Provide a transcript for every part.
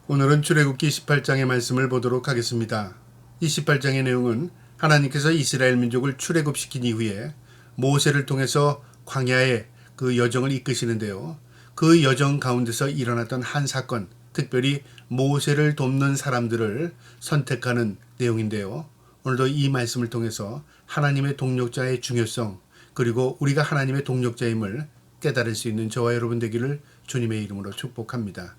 오늘은 출애굽기 18장의 말씀을 보도록 하겠습니다. 이 18장의 내용은 하나님께서 이스라엘 민족을 출애굽시킨 이후에 모세를 통해서 광야의 그 여정을 이끄시는데요. 그 여정 가운데서 일어났던 한 사건, 특별히 모세를 돕는 사람들을 선택하는 내용인데요. 오늘도 이 말씀을 통해서 하나님의 동력자의 중요성, 그리고 우리가 하나님의 동력자임을 깨달을 수 있는 저와 여러분 되기를 주님의 이름으로 축복합니다.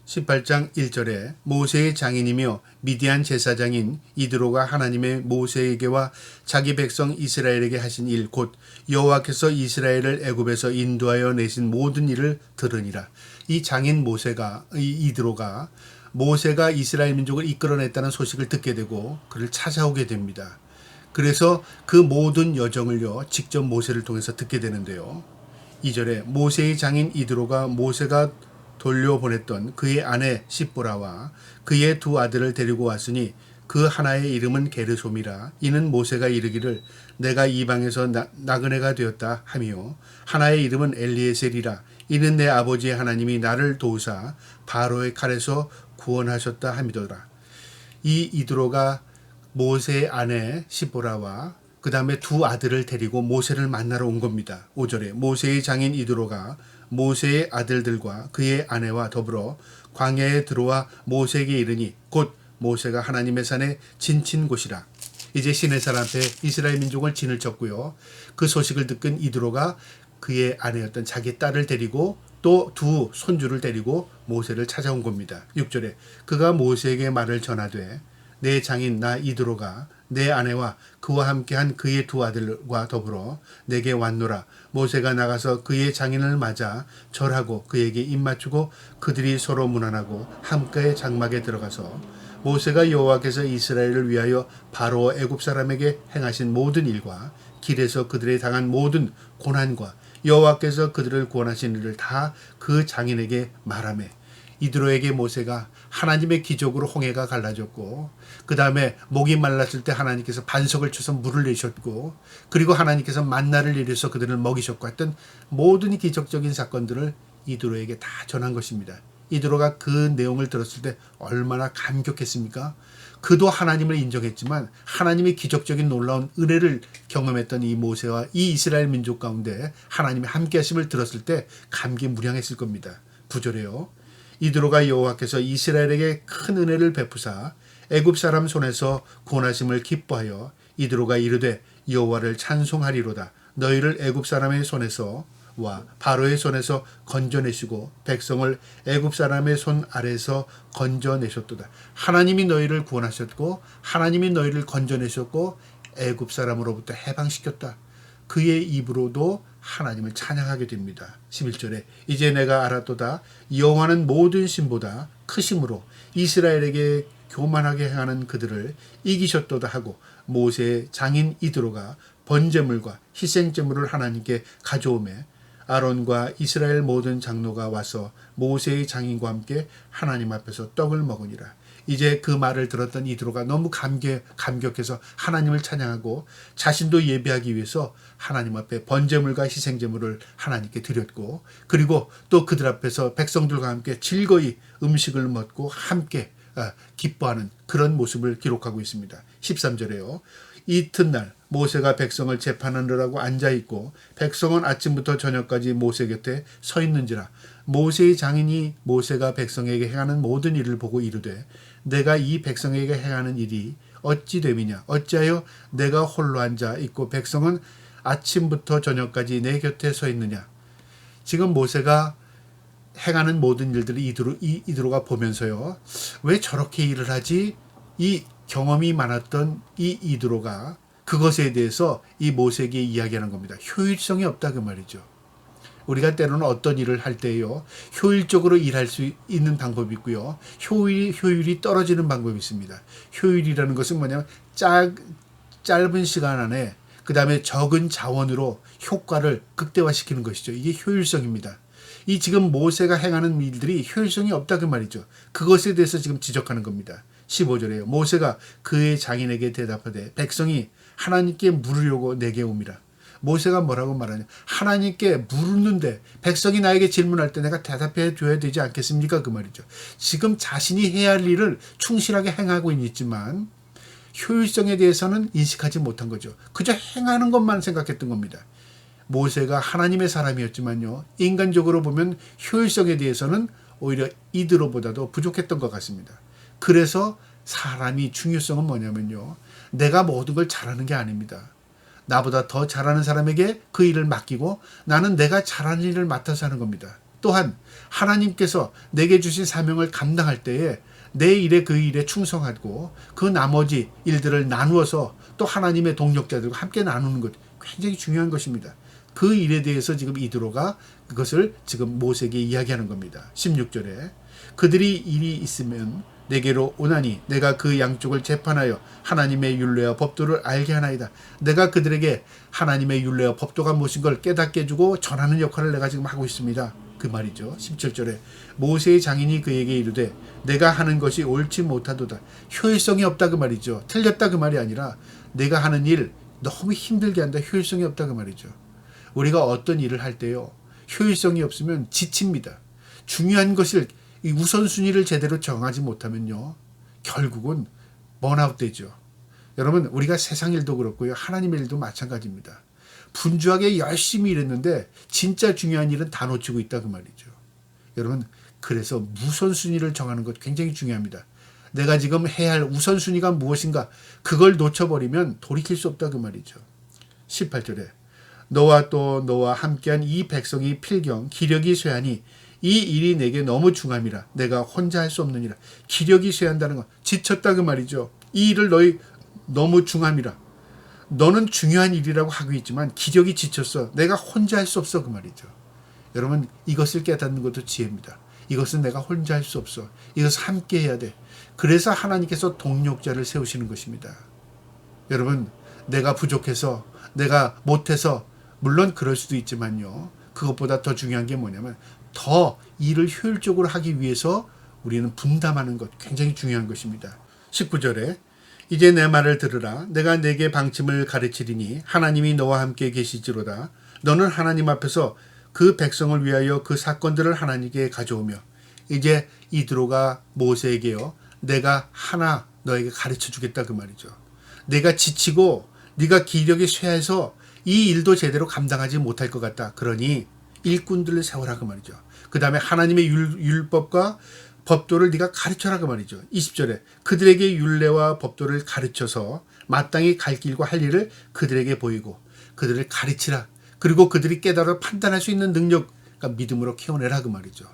18장 1절에 모세의 장인이며 미디안 제사장인 이드로가 하나님의 모세에게와 자기 백성 이스라엘에게 하신 일 곧 여호와께서 이스라엘을 애굽에서 인도하여 내신 모든 일을 들으니라. 이 장인 이드로가 모세가 이스라엘 민족을 이끌어냈다는 소식을 듣게 되고 그를 찾아오게 됩니다. 그래서 그 모든 여정을요 직접 모세를 통해서 듣게 되는데요. 2절에 모세의 장인 이드로가 모세가 돌려보냈던 그의 아내 시보라와 그의 두 아들을 데리고 왔으니 그 하나의 이름은 게르솜이라. 이는 모세가 이르기를 내가 이방에서 나그네가 되었다 하며 하나의 이름은 엘리에셀이라. 이는 내 아버지의 하나님이 나를 도우사 바로의 칼에서 구원하셨다 함이더라. 이 이드로가 모세의 아내 시보라와 그 다음에 두 아들을 데리고 모세를 만나러 온 겁니다. 5절에 모세의 장인 이드로가 모세의 아들들과 그의 아내와 더불어 광야에 들어와 모세에게 이르니 곧 모세가 하나님의 산에 진친 곳이라. 이제 시내산 앞에 이스라엘 민족을 진을 쳤고요. 그 소식을 듣은 이드로가 그의 아내였던 자기 딸을 데리고 또 두 손주를 데리고 모세를 찾아온 겁니다. 6절에 그가 모세에게 말을 전하되 내 장인 나 이드로가 내 아내와 그와 함께한 그의 두 아들과 더불어 내게 왔노라. 모세가 나가서 그의 장인을 맞아 절하고 그에게 입맞추고 그들이 서로 문안하고 함께 장막에 들어가서 모세가 여호와께서 이스라엘을 위하여 바로 애굽 사람에게 행하신 모든 일과 길에서 그들에 당한 모든 고난과 여호와께서 그들을 구원하신 일을 다 그 장인에게 말하매 이드로에게 모세가 하나님의 기적으로 홍해가 갈라졌고 그 다음에 목이 말랐을 때 하나님께서 반석을 쳐서 물을 내셨고 그리고 하나님께서 만나를 내려서 그들을 먹이셨고 했던 모든 기적적인 사건들을 이드로에게 다 전한 것입니다. 이드로가 그 내용을 들었을 때 얼마나 감격했습니까? 그도 하나님을 인정했지만 하나님의 기적적인 놀라운 은혜를 경험했던 이 모세와 이 이스라엘 민족 가운데 하나님의 함께 하심을 들었을 때 감기무량했을 겁니다. 9절에요. 이드로가 여호와께서 이스라엘에게 큰 은혜를 베푸사 애굽 사람 손에서 구원하심을 기뻐하여 이드로가 이르되 여호와를 찬송하리로다. 너희를 애굽 사람의 손에서 와 바로의 손에서 건져내시고 백성을 애굽 사람의 손 아래에서 건져내셨도다. 하나님이 너희를 구원하셨고 하나님이 너희를 건져내셨고 애굽 사람으로부터 해방시켰다. 그의 입으로도 하나님을 찬양하게 됩니다. 11절에 이제 내가 알았도다. 여호와는 모든 신보다 크심으로 이스라엘에게 교만하게 행하는 그들을 이기셨도다 하고 모세의 장인 이드로가 번제물과 희생제물을 하나님께 가져오매 아론과 이스라엘 모든 장로가 와서 모세의 장인과 함께 하나님 앞에서 떡을 먹으니라. 이제 그 말을 들었던 이드로가 너무 감격해서 하나님을 찬양하고 자신도 예배하기 위해서 하나님 앞에 번제물과 희생제물을 하나님께 드렸고 그리고 또 그들 앞에서 백성들과 함께 즐거이 음식을 먹고 함께 기뻐하는 그런 모습을 기록하고 있습니다. 13절에요. 이튿날 모세가 백성을 재판하느라고 앉아있고 백성은 아침부터 저녁까지 모세 곁에 서 있는지라. 모세의 장인이 모세가 백성에게 행하는 모든 일을 보고 이르되 내가 이 백성에게 행하는 일이 어찌 됨이냐. 어찌하여 내가 홀로 앉아 있고 백성은 아침부터 저녁까지 내 곁에 서 있느냐. 지금 모세가 행하는 모든 일들을 이드로가 보면서요. 왜 저렇게 일을 하지? 이 경험이 많았던 이 이드로가 그것에 대해서 이 모세에게 이야기하는 겁니다. 효율성이 없다 그 말이죠. 우리가 때로는 어떤 일을 할 때요. 효율적으로 일할 수 있는 방법이 있고요. 효율이 떨어지는 방법이 있습니다. 효율이라는 것은 뭐냐면 짧은 시간 안에 그 다음에 적은 자원으로 효과를 극대화시키는 것이죠. 이게 효율성입니다. 이 지금 모세가 행하는 일들이 효율성이 없다 그 말이죠. 그것에 대해서 지금 지적하는 겁니다. 15절에요. 모세가 그의 장인에게 대답하되 백성이 하나님께 물으려고 내게 옵니다. 모세가 뭐라고 말하냐. 하나님께 물었는데 백성이 나에게 질문할 때 내가 대답해 줘야 되지 않겠습니까? 그 말이죠. 지금 자신이 해야 할 일을 충실하게 행하고 있지만 효율성에 대해서는 인식하지 못한 거죠. 그저 행하는 것만 생각했던 겁니다. 모세가 하나님의 사람이었지만요. 인간적으로 보면 효율성에 대해서는 오히려 이드로보다도 부족했던 것 같습니다. 그래서 사람이 중요성은 뭐냐면요. 내가 모든 걸 잘하는 게 아닙니다. 나보다 더 잘하는 사람에게 그 일을 맡기고 나는 내가 잘하는 일을 맡아서 하는 겁니다. 또한 하나님께서 내게 주신 사명을 감당할 때에 내 일에 그 일에 충성하고 그 나머지 일들을 나누어서 또 하나님의 동력자들과 함께 나누는 것 굉장히 중요한 것입니다. 그 일에 대해서 지금 이드로가 그것을 지금 모세에게 이야기하는 겁니다. 16절에 그들이 일이 있으면 내게로 오나니 내가 그 양쪽을 재판하여 하나님의 율례와 법도를 알게 하나이다. 내가 그들에게 하나님의 율례와 법도가 무엇인 걸 깨닫게 해주고 전하는 역할을 내가 지금 하고 있습니다. 그 말이죠. 17절에 모세의 장인이 그에게 이르되 내가 하는 것이 옳지 못하도다. 효율성이 없다 그 말이죠. 틀렸다 그 말이 아니라 내가 하는 일 너무 힘들게 한다. 효율성이 없다 그 말이죠. 우리가 어떤 일을 할 때요. 효율성이 없으면 지칩니다. 중요한 것을 이 우선순위를 제대로 정하지 못하면요. 결국은 번아웃 되죠. 여러분 우리가 세상 일도 그렇고요. 하나님의 일도 마찬가지입니다. 분주하게 열심히 일했는데 진짜 중요한 일은 다 놓치고 있다 그 말이죠. 여러분 그래서 우선순위를 정하는 것 굉장히 중요합니다. 내가 지금 해야 할 우선순위가 무엇인가 그걸 놓쳐버리면 돌이킬 수 없다 그 말이죠. 18절에 너와 또 너와 함께한 이 백성이 필경 기력이 쇠하니 이 일이 내게 너무 중함이라 내가 혼자 할 수 없느니라. 기력이 쇠한다는 건 지쳤다 그 말이죠. 이 일을 너희 너무 중함이라. 너는 중요한 일이라고 하고 있지만 기력이 지쳤어. 내가 혼자 할 수 없어 그 말이죠. 여러분 이것을 깨닫는 것도 지혜입니다. 이것은 내가 혼자 할 수 없어. 이것을 함께 해야 돼. 그래서 하나님께서 동력자를 세우시는 것입니다. 여러분 내가 부족해서 내가 못해서 물론 그럴 수도 있지만요. 그것보다 더 중요한 게 뭐냐면 더 일을 효율적으로 하기 위해서 우리는 분담하는 것 굉장히 중요한 것입니다. 19절에 이제 내 말을 들으라. 내가 내게 방침을 가르치리니 하나님이 너와 함께 계시지로다. 너는 하나님 앞에서 그 백성을 위하여 그 사건들을 하나님께 가져오며 이제 이드로가 모세에게요. 내가 하나 너에게 가르쳐 주겠다 그 말이죠. 내가 지치고 네가 기력이 쇠해서 이 일도 제대로 감당하지 못할 것 같다. 그러니 일꾼들을 세워라 그 말이죠. 그 다음에 하나님의 율법과 법도를 네가 가르쳐라 그 말이죠. 20절에 그들에게 율례와 법도를 가르쳐서 마땅히 갈 길과 할 일을 그들에게 보이고 그들을 가르치라. 그리고 그들이 깨달아 판단할 수 있는 능력, 그러니까 믿음으로 키워내라 그 말이죠.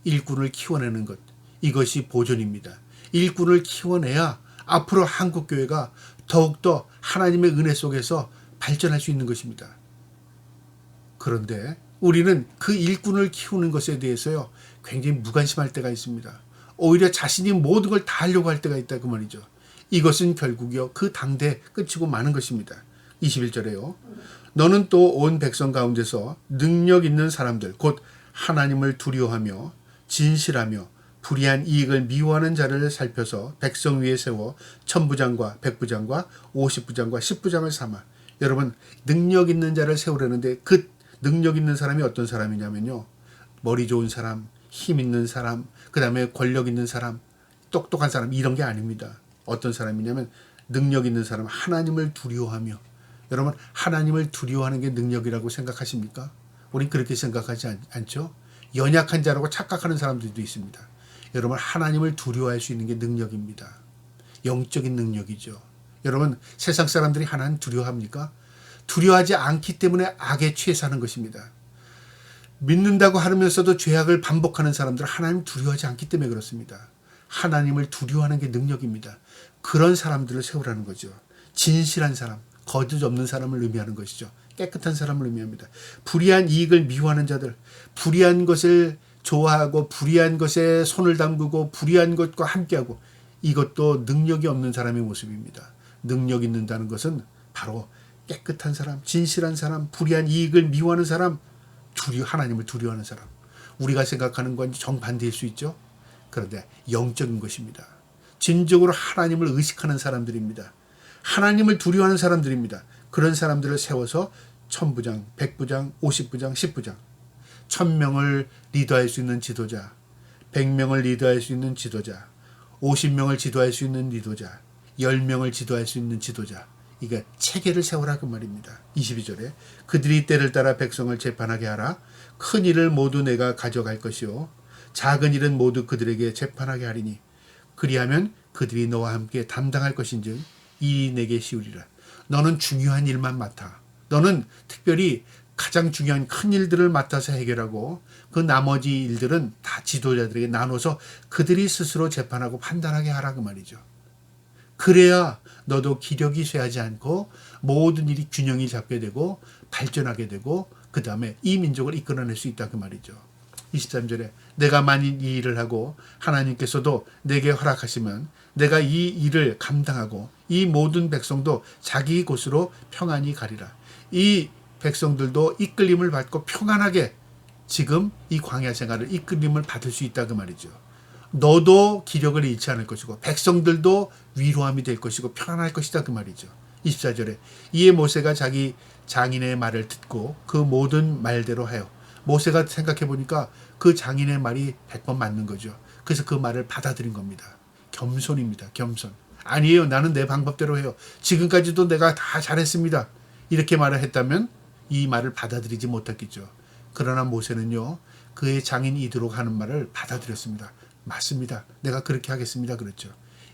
일꾼을 키워내는 것, 이것이 보존입니다. 일꾼을 키워내야 앞으로 한국교회가 더욱더 하나님의 은혜 속에서 발전할 수 있는 것입니다. 그런데 우리는 그 일꾼을 키우는 것에 대해서요 굉장히 무관심할 때가 있습니다. 오히려 자신이 모든 걸 다 하려고 할 때가 있다 그 말이죠. 이것은 결국이요 그 당대 끝이고 마는 것입니다. 21절에요. 너는 또 온 백성 가운데서 능력 있는 사람들 곧 하나님을 두려워하며 진실하며 불의한 이익을 미워하는 자를 살펴서 백성 위에 세워 천부장과 백부장과 50부장과 10부장을 삼아. 여러분 능력 있는 자를 세우려는데 그 능력 있는 사람이 어떤 사람이냐면요. 머리 좋은 사람, 힘 있는 사람, 그 다음에 권력 있는 사람, 똑똑한 사람 이런 게 아닙니다. 어떤 사람이냐면 능력 있는 사람, 하나님을 두려워하며. 여러분 하나님을 두려워하는 게 능력이라고 생각하십니까? 우린 그렇게 생각하지 않죠? 연약한 자라고 착각하는 사람들도 있습니다. 여러분 하나님을 두려워할 수 있는 게 능력입니다. 영적인 능력이죠. 여러분 세상 사람들이 하나님 두려워합니까? 두려워하지 않기 때문에 악에 취해 사는 것입니다. 믿는다고 하면서도 죄악을 반복하는 사람들은 하나님 두려워하지 않기 때문에 그렇습니다. 하나님을 두려워하는 게 능력입니다. 그런 사람들을 세우라는 거죠. 진실한 사람, 거짓 없는 사람을 의미하는 것이죠. 깨끗한 사람을 의미합니다. 불의한 이익을 미워하는 자들, 불의한 것을 좋아하고 불의한 것에 손을 담그고 불의한 것과 함께하고 이것도 능력이 없는 사람의 모습입니다. 능력 있는다는 것은 바로 깨끗한 사람, 진실한 사람, 불의한 이익을 미워하는 사람, 하나님을 두려워하는 사람. 우리가 생각하는 건 정반대일 수 있죠. 그런데 영적인 것입니다. 진정으로 하나님을 의식하는 사람들입니다. 하나님을 두려워하는 사람들입니다. 그런 사람들을 세워서 1000부장, 100부장, 50부장, 10부장. 1000명을 리더할 수 있는 지도자, 100명을 리더할 수 있는 지도자, 50명을 지도할 수 있는 리더자, 10명을 지도할 수 있는 지도자. 이게 체계를 세우라 그 말입니다. 22절에 그들이 때를 따라 백성을 재판하게 하라. 큰 일을 모두 내가 가져갈 것이요 작은 일은 모두 그들에게 재판하게 하리니 그리하면 그들이 너와 함께 담당할 것인즉 이 일이 내게 쉬우리라. 너는 중요한 일만 맡아. 너는 특별히 가장 중요한 큰 일들을 맡아서 해결하고 그 나머지 일들은 다 지도자들에게 나눠서 그들이 스스로 재판하고 판단하게 하라 그 말이죠. 그래야 너도 기력이 쇠하지 않고 모든 일이 균형이 잡게 되고 발전하게 되고 그 다음에 이 민족을 이끌어낼 수 있다 그 말이죠. 23절에 내가 만일 이 일을 하고 하나님께서도 내게 허락하시면 내가 이 일을 감당하고 이 모든 백성도 자기 곳으로 평안히 가리라. 이 백성들도 이끌림을 받고 평안하게 지금 이 광야 생활을 이끌림을 받을 수 있다 그 말이죠. 너도 기력을 잃지 않을 것이고 백성들도 위로함이 될 것이고 평안할 것이다 그 말이죠. 24절에 이에 모세가 자기 장인의 말을 듣고 그 모든 말대로 하여 모세가 생각해 보니까 그 장인의 말이 100번 맞는 거죠. 그래서 그 말을 받아들인 겁니다. 겸손입니다. 겸손. 아니에요. 나는 내 방법대로 해요. 지금까지도 내가 다 잘했습니다. 이렇게 말을 했다면 이 말을 받아들이지 못했겠죠. 그러나 모세는요. 그의 장인 이드로가 하는 말을 받아들였습니다. 맞습니다. 내가 그렇게 하겠습니다. 그랬죠.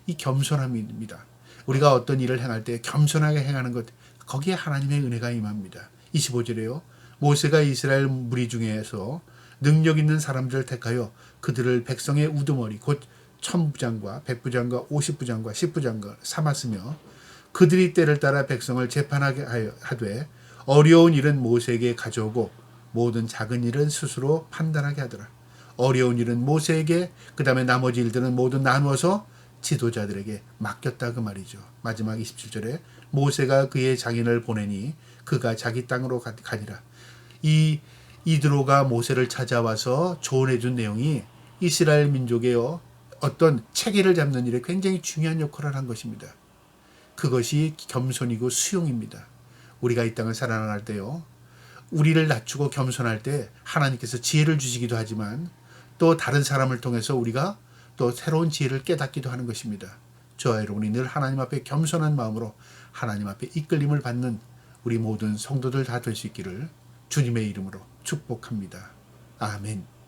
이 겸손함입니다. 우리가 어떤 일을 행할 때 겸손하게 행하는 것, 거기에 하나님의 은혜가 임합니다. 25절에요. 모세가 이스라엘 무리 중에서 능력 있는 사람들을 택하여 그들을 백성의 우두머리 곧 1000부장과 100부장과 50부장과 10부장과 삼았으며 그들이 때를 따라 백성을 재판하게 하되 어려운 일은 모세에게 가져오고 모든 작은 일은 스스로 판단하게 하더라. 어려운 일은 모세에게 그 다음에 나머지 일들은 모두 나누어서 지도자들에게 맡겼다 그 말이죠. 마지막 27절에 모세가 그의 장인을 보내니 그가 자기 땅으로 가니라. 이 이드로가 모세를 찾아와서 조언해 준 내용이 이스라엘 민족의 어떤 체계를 잡는 일에 굉장히 중요한 역할을 한 것입니다. 그것이 겸손이고 수용입니다. 우리가 이 땅을 살아나갈 때요. 우리를 낮추고 겸손할 때 하나님께서 지혜를 주시기도 하지만 또 다른 사람을 통해서 우리가 또 새로운 지혜를 깨닫기도 하는 것입니다. 저와 여러분이 늘 하나님 앞에 겸손한 마음으로 하나님 앞에 이끌림을 받는 우리 모든 성도들 다 될 수 있기를 주님의 이름으로 축복합니다. 아멘.